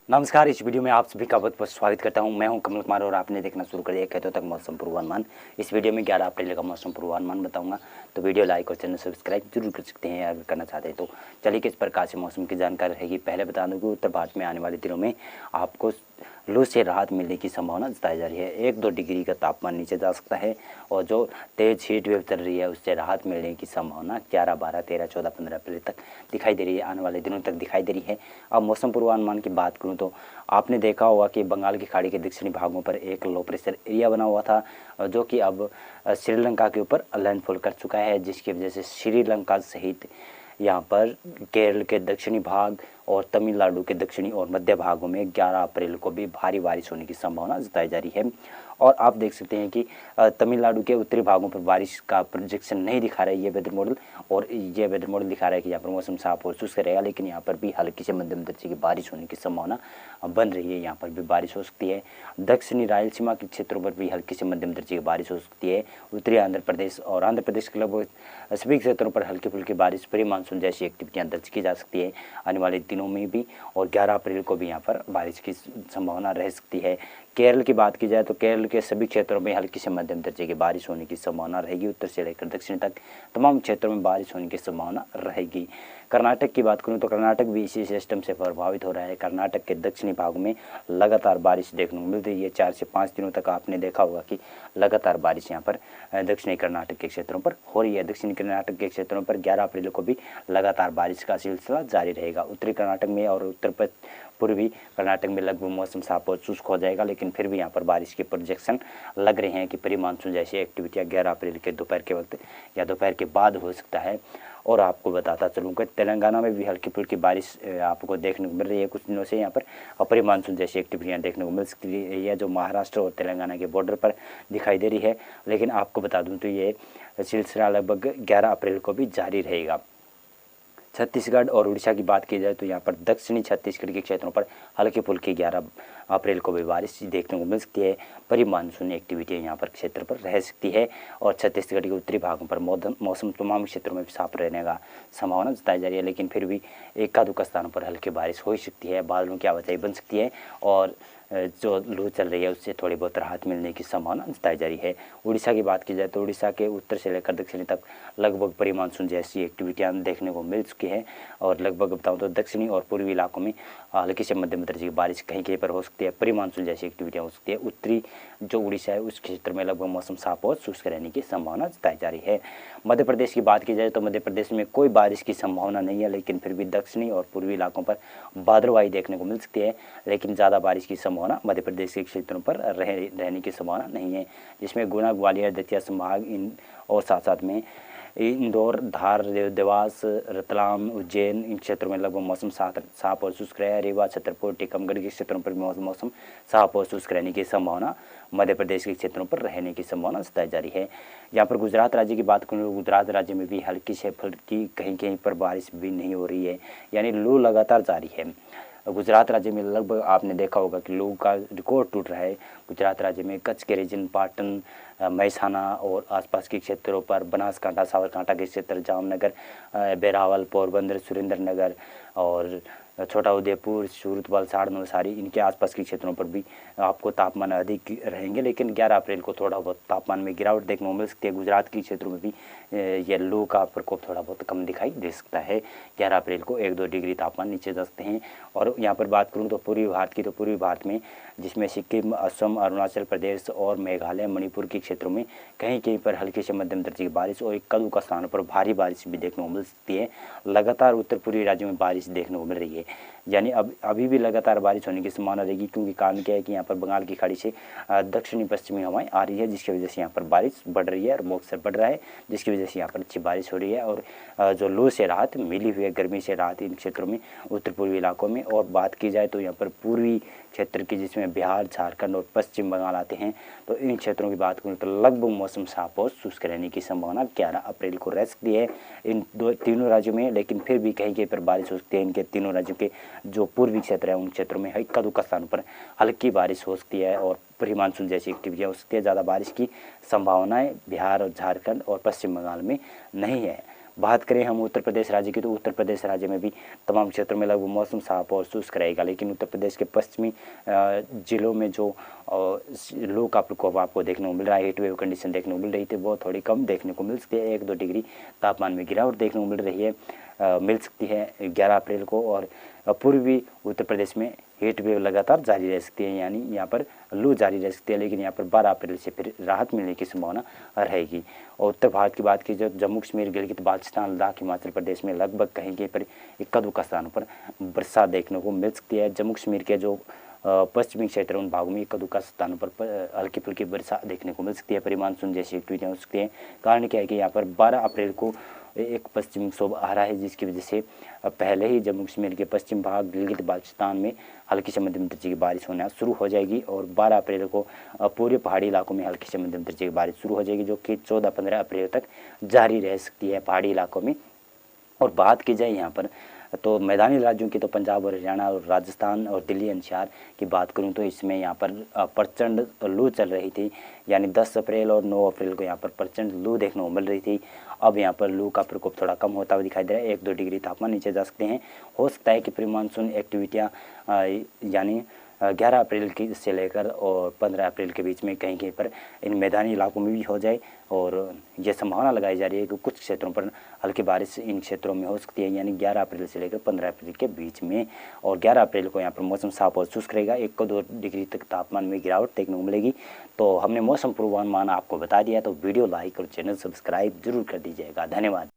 नमस्कार। इस वीडियो में आप सभी का बहुत बहुत स्वागत करता हूं। मैं हूं कमल कुमार और आपने देखना शुरू कर दिया खेतों तक मौसम पूर्वानुमान। इस वीडियो में 11 अप्रैल का मौसम पूर्वानुमान बताऊंगा, तो वीडियो लाइक और चैनल सब्सक्राइब जरूर कर सकते हैं अगर करना चाहते हैं तो। चलिए किस प्रकार से मौसम की जानकारी रहेगी। पहले बता दूं कि उत्तर भारत में आने वाले दिनों में आपको लू से राहत मिलने की संभावना जताई जा रही है। 1-2 डिग्री का तापमान नीचे जा सकता है और जो तेज हीट वेव चल रही है उससे राहत मिलने की संभावना 11, 12, 13, 14, 15 अप्रैल तक दिखाई दे रही है, आने वाले दिनों तक दिखाई दे रही है। अब मौसम पूर्वानुमान की बात करूँ तो आपने देखा होगा कि बंगाल की खाड़ी के दक्षिणी भागों पर एक लो प्रेशर एरिया बना हुआ था जो कि अब श्रीलंका के ऊपर लैंडफॉल कर चुका है, जिसकी वजह से श्रीलंका सहित यहाँ पर केरल के दक्षिणी भाग और तमिलनाडु के दक्षिणी और मध्य भागों में 11 अप्रैल को भी भारी बारिश होने की संभावना जताई जा रही है। और आप देख सकते हैं कि तमिलनाडु के उत्तरी भागों पर बारिश का प्रोजेक्शन नहीं दिखा रहा है ये वेदर मॉडल, और ये वेदर मॉडल दिखा रहा है कि यहाँ पर मौसम साफ और शुष्क रहेगा, लेकिन यहाँ पर भी हल्की से मध्यम दर्जे की बारिश होने की संभावना बन रही है। यहाँ पर भी बारिश हो सकती है। दक्षिणी रायलसीमा के क्षेत्रों पर भी हल्की से मध्यम दर्जे की बारिश हो सकती है। उत्तरी आंध्र प्रदेश और आंध्र प्रदेश के लगभग सभी क्षेत्रों पर हल्की फुल्की बारिश, प्री मानसून जैसी एक्टिविटियाँ दर्ज की जा सकती है आने वाले दिनों में भी, और 11 अप्रैल को भी यहाँ पर बारिश की संभावना रह सकती है। केरल की बात की जाए तो केरल के सभी क्षेत्रों में हल्की से मध्यम दर्जे की बारिश होने की संभावना रहेगी। उत्तर से लेकर दक्षिण तक तमाम क्षेत्रों में बारिश होने की संभावना रहेगी। कर्नाटक की बात करूं तो कर्नाटक भी इसी सिस्टम से प्रभावित हो रहा है। कर्नाटक के दक्षिणी भागों में लगातार बारिश देखने को मिल रही है। 4 से 5 दिनों तक आपने देखा होगा कि लगातार बारिश यहाँ पर दक्षिणी कर्नाटक के क्षेत्रों पर हो रही है। दक्षिणी कर्नाटक के क्षेत्रों पर 11 अप्रैल को भी लगातार बारिश का सिलसिला जारी रहेगा। उत्तरी कर्नाटक में और उत्तर पूर्वी कर्नाटक में लगभग मौसम साफ और शुष्क हो जाएगा, लेकिन फिर भी यहाँ पर बारिश के प्रोजेक्शन लग रहे हैं कि प्री मानसून जैसी एक्टिविटियाँ 11 अप्रैल के दोपहर के वक्त या दोपहर के बाद हो सकता है। और आपको बताता चलूँ कि तेलंगाना में भी हल्की फुल्की बारिश आपको देखने को मिल रही है कुछ दिनों से। यहाँ पर प्री मानसून जैसी एक्टिविटियाँ देखने को मिल सकती है जो महाराष्ट्र और तेलंगाना के बॉर्डर पर दिखाई दे रही है। लेकिन आपको बता दूँ तो ये सिलसिला लगभग 11 अप्रैल को भी जारी रहेगा। छत्तीसगढ़ और उड़ीसा की बात की जाए तो यहाँ पर दक्षिणी छत्तीसगढ़ के क्षेत्रों पर हल्की फुल्की 11 अप्रैल को भी बारिश देखने को मिल सकती है। परी मानसून एक्टिविटी यहाँ पर क्षेत्र पर रह सकती है और छत्तीसगढ़ के उत्तरी भागों पर मौसम तमाम क्षेत्रों में साफ रहने का संभावना जताई जा रही है, लेकिन फिर भी एका दुक्का स्थानों पर हल्की बारिश हो सकती है, बादलों की आवाजाही बन सकती है और जो लू चल रही है उससे थोड़ी बहुत राहत मिलने की संभावना जताई जा रही है। उड़ीसा की बात की जाए तो उड़ीसा के उत्तर से लेकर दक्षिणी तक लगभग परी मानसून जैसी एक्टिविटियाँ देखने को मिल चुकी है और लगभग बताऊँ तो दक्षिणी और पूर्वी इलाकों में हल्की से मध्यम दर्जे की बारिश कहीं कहीं पर हो सकती है। परी मानसून जैसी एक्टिविटियाँ हो सकती है। उत्तरी जो उड़ीसा है उस क्षेत्र में लगभग मौसम साफ और शुष्क रहने की संभावना जताई जा रही है। मध्य प्रदेश की बात की जाए तो मध्य प्रदेश में कोई बारिश की संभावना नहीं है, लेकिन फिर भी दक्षिणी और पूर्वी इलाकों पर बादलवाई देखने को मिल सकती है, लेकिन ज़्यादा बारिश की संभावना मध्य प्रदेश के क्षेत्रों पर रहने की संभावना नहीं है, जिसमें गुना, ग्वालियर, दतिया संभाग इन और साथ साथ में इंदौर, धार, देवास, रतलाम, उज्जैन इन क्षेत्रों में लगभग मौसम साफ और शुष्क रहे। रीवा, छतरपुर, टीकमगढ़ के क्षेत्रों पर मौसम साफ और शुष्क रहने की संभावना मध्य प्रदेश के क्षेत्रों पर रहने की संभावना जताई जा रही है। यहाँ पर गुजरात राज्य की बात करूँ, गुजरात राज्य में भी हल्की से फुल्की कहीं कहीं पर बारिश भी नहीं हो रही है, यानी लू लगातार जारी है। गुजरात राज्य में लगभग आपने देखा होगा कि लू का रिकॉर्ड टूट रहा है। गुजरात राज्य में कच्छ के रीजन, पाटन, महसाना और आसपास के क्षेत्रों पर, बनासकांठा, साबरकांठा के क्षेत्र, जामनगर, बेरावल, पोरबंदर, सुरेंद्रनगर और छोटा उदेपुर, सूरत, वलसाड़, नवसारी इनके आसपास के क्षेत्रों पर भी आपको तापमान अधिक रहेंगे, लेकिन 11 अप्रैल को थोड़ा बहुत तापमान में गिरावट देखने को मिल सकती है। गुजरात के क्षेत्रों में भी ये लू का प्रकोप थोड़ा बहुत कम दिखाई दे सकता है। 11 अप्रैल को 1-2 डिग्री तापमान नीचे जा सकते हैं। और यहाँ पर बात करूँ तो पूर्वी भारत की, तो पूर्वी भारत में जिसमें सिक्किम, असम, अरुणाचल प्रदेश और मेघालय, मणिपुर के क्षेत्रों में कहीं कहीं पर हल्की से मध्यम दर्जे की बारिश और इक्का दुक्का स्थानों पर भारी बारिश भी देखने को मिल सकती है। लगातार उत्तर पूर्वी राज्यों में बारिश देखने को मिल रही है, यानी अभी भी लगातार बारिश होने की संभावना रहेगी, क्योंकि कारण क्या है कि यहाँ पर बंगाल की खाड़ी से दक्षिणी पश्चिमी हवाएं आ रही है, जिसकी वजह से यहाँ पर बारिश बढ़ रही है और मॉइस्चर बढ़ रहा है, जिसकी वजह से यहाँ पर अच्छी बारिश हो रही है और जो लू से राहत मिली हुई है, गर्मी से राहत इन क्षेत्रों में, उत्तर पूर्वी इलाकों में। और बात की जाए तो यहाँ पर पूर्वी क्षेत्र की, जिसमें बिहार, झारखंड और पश्चिम बंगाल आते हैं, तो इन क्षेत्रों की बात करूँ तो लगभग मौसम साफ और शुष्क रहने की संभावना 11 अप्रैल को रह सकती है इन तीनों राज्यों में, लेकिन फिर भी कहीं कहीं पर बारिश हो सकती है। इनके तीनों राज्यों के जो पूर्वी क्षेत्र है उन क्षेत्रों में इक्का दुक्का स्थानों पर हल्की बारिश हो सकती है और प्री मानसून जैसी एक्टिविटियाँ हो सकती है। ज़्यादा बारिश की संभावनाएं बिहार और झारखंड और पश्चिम बंगाल में नहीं है। बात करें हम उत्तर प्रदेश राज्य की, तो उत्तर प्रदेश राज्य में भी तमाम क्षेत्रों में लगभग मौसम साफ और शुष्क रहेगा, लेकिन उत्तर प्रदेश के पश्चिमी जिलों में जो लो का प्रकोप आपको देखने को मिल रहा है, हीट वेव कंडीशन देखने को मिल रही थी, वो थोड़ी कम देखने को मिल सकती है। 1-2 डिग्री तापमान में गिरावट देखने को मिल रही है, मिल सकती है 11 अप्रैल को। और पूर्वी उत्तर प्रदेश में हीट वेव लगातार जारी रह सकती है, यानी यहाँ पर लू जारी रह सकती है, लेकिन यहाँ पर 12 अप्रैल से फिर राहत मिलने की संभावना रहेगी। और उत्तर भारत की बात की जो जम्मू कश्मीर, गिलगित बाल्टिस्तान, लद्दाख, हिमाचल प्रदेश में लगभग कहीं कहीं पर इक्का-दुक्का स्थानों पर बरसात देखने को मिल सकती है। जम्मू कश्मीर के जो पश्चिमी क्षेत्र उन भागों में इक्का-दुक्का स्थानों पर हल्की फुल्की बरसात देखने को मिल सकती है, प्री मानसून जैसी एक्टिविटियाँ हो सकती हैं। कारण क्या है कि यहाँ पर 12 अप्रैल को एक पश्चिमी विक्षोभ आ रहा है, जिसकी वजह से पहले ही जम्मू कश्मीर के पश्चिम भाग, गिलगित बाल्टिस्तान में हल्की से मध्यम दर्जे की बारिश होना शुरू हो जाएगी, और 12 अप्रैल को पूरे पहाड़ी इलाकों में हल्की से मध्यम दर्जे की बारिश शुरू हो जाएगी, जो कि 14-15 अप्रैल तक जारी रह सकती है पहाड़ी इलाकों में। और बात की जाए यहाँ पर तो मैदानी राज्यों की, तो पंजाब और हरियाणा और राजस्थान और दिल्ली एनसीआर की बात करूँ तो इसमें यहाँ पर प्रचंड लू चल रही थी, यानी 10 अप्रैल और 9 अप्रैल को यहाँ पर प्रचंड लू देखने को मिल रही थी। अब यहाँ पर लू का प्रकोप थोड़ा कम होता हुआ दिखाई दे रहा है, 1-2 डिग्री तापमान नीचे जा सकते हैं। हो सकता है कि प्री मानसून एक्टिविटियाँ यानी 11 अप्रैल की से लेकर और 15 अप्रैल के बीच में कहीं कहीं पर इन मैदानी इलाकों में भी हो जाए, और ये संभावना लगाई जा रही है कि कुछ क्षेत्रों पर हल्की बारिश इन क्षेत्रों में हो सकती है, यानी 11 अप्रैल से लेकर 15 अप्रैल के बीच में। और 11 अप्रैल को यहाँ पर मौसम साफ और शुष्क रहेगा, 1-2 डिग्री तक तापमान में गिरावट देखने को मिलेगी। तो हमने मौसम पूर्वानुमान आपको बता दिया, तो वीडियो लाइक और चैनल सब्सक्राइब जरूर कर दीजिएगा। धन्यवाद।